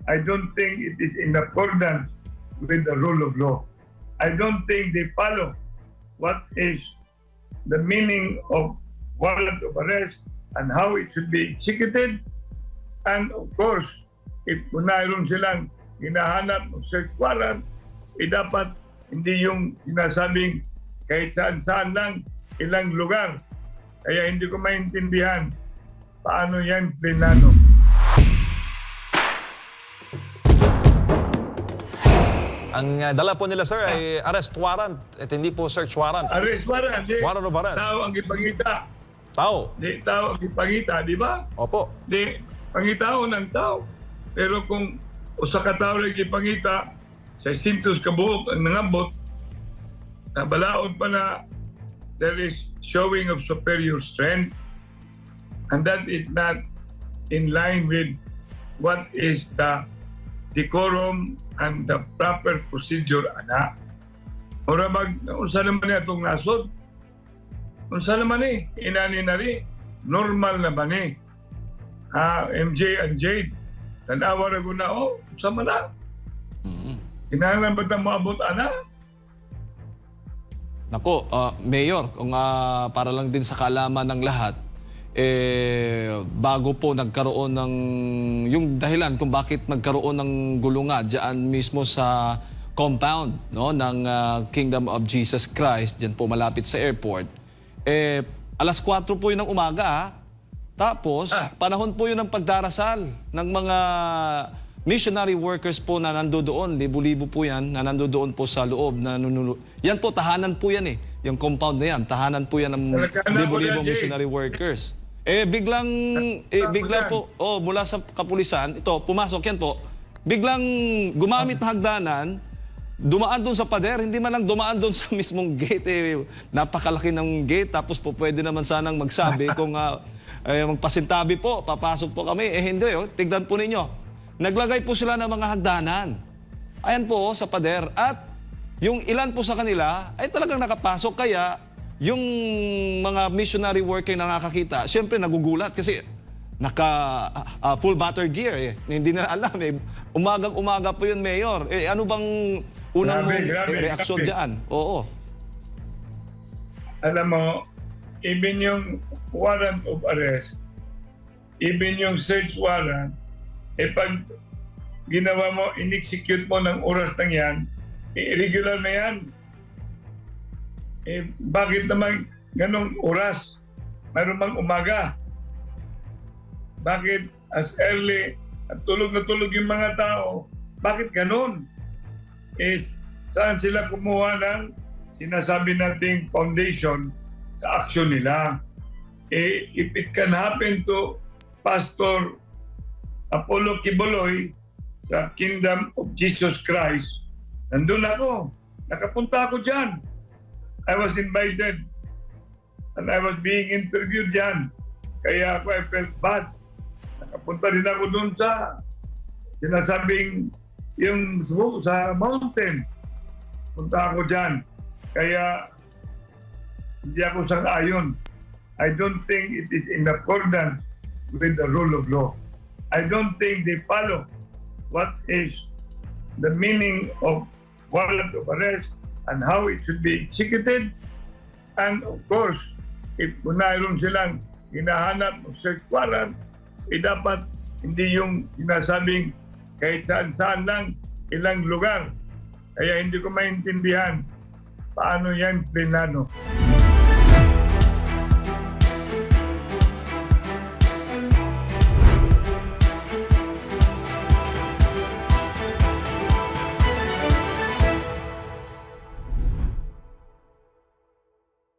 I don't think it is in accordance with the rule of law. I don't think they follow what is the meaning of warrant of arrest and how it should be executed. And of course, if mayroon silang hinahanap ng search warrant, dapat hindi yung sinasabing kahit saan-saan lang, ilang lugar. Kaya hindi ko maintindihan paano yan plinano. Ang dala po nila, sir, ay arrest warrant at hindi po search warrant. Arrest warrant, di. Warrant of arrest. Tao ang ipangita. Tao. Di, tao ang ipangita, di ba? Opo. Di, pangitao ng tao. Pero kung usa ka tao lang ipangita, sa sintos kabuok ang nangambot, nabalaod pa na there is showing of superior strength, and that is not in line with what is the decorum and the proper procedure, ana. Ora unsa naman itong nasod? Unsa naman inani na rin? Normal na ba ni? MJ and Jade, tanawa na guna, unsa man na? Kinahanglan ba ito maabot, ana? Nako, Mayor, kung para lang din sa kaalaman ng lahat, bago po nagkaroon ng yung dahilan kung bakit nagkaroon ng gulungan diyan mismo sa compound, no, ng Kingdom of Jesus Christ, diyan po malapit sa airport, alas 4 po yun ng umaga. Tapos panahon po yun ng pagdarasal ng mga missionary workers po na nandoon, libo-libo po yan na nandoon po sa loob na yan po, tahanan po yan yung compound na yan, tahanan po yan ng libo-libo missionary workers. Biglang po, mula sa kapulisan, ito, pumasok yan po, biglang gumamit ng hagdanan, dumaan doon sa pader, hindi man lang dumaan doon sa mismong gate, napakalaki ng gate, tapos po pwede naman sanang magsabi kung magpasintabi po, papasok po kami, hindi, tignan po ninyo. Naglagay po sila ng mga hagdanan. Ayan po sa pader. At yung ilan po sa kanila ay talagang nakapasok. Kaya yung mga missionary worker na nakakita, siyempre nagugulat kasi naka full battle gear. Hindi na alam. Umagang-umaga po yun, Mayor. Ano bang unang reaksyon dyan? Oo. Alam mo, even yung warrant of arrest, even yung search warrant, pag ginawa mo, in-execute mo ng oras ng yan, irregular na yan. Bakit naman ganong oras? Mayroon bang umaga? Bakit as early at tulog na tulog yung mga tao? Bakit ganon? Saan sila kumuha ng sinasabi nating foundation sa action nila? If it can happen to Pastor Apollo Kibuloy sa Kingdom of Jesus Christ, nandun ako. Nakapunta ako dyan. I was invited and I was being interviewed dyan. Kaya ako, I felt bad. Nakapunta din ako dun sa sinasabing yung sa mountain. Punta ako dyan. Kaya hindi ako sang-ayon. I don't think it is in accordance with the rule of law. I don't think they follow what is the meaning of warrant of arrest and how it should be executed. And of course, if mayroon silang hinahanap ng search warrant, dapat hindi yung sinasabing kahit saan-saan lang, ilang lugar. Kaya hindi ko maintindihan paano yan plinano.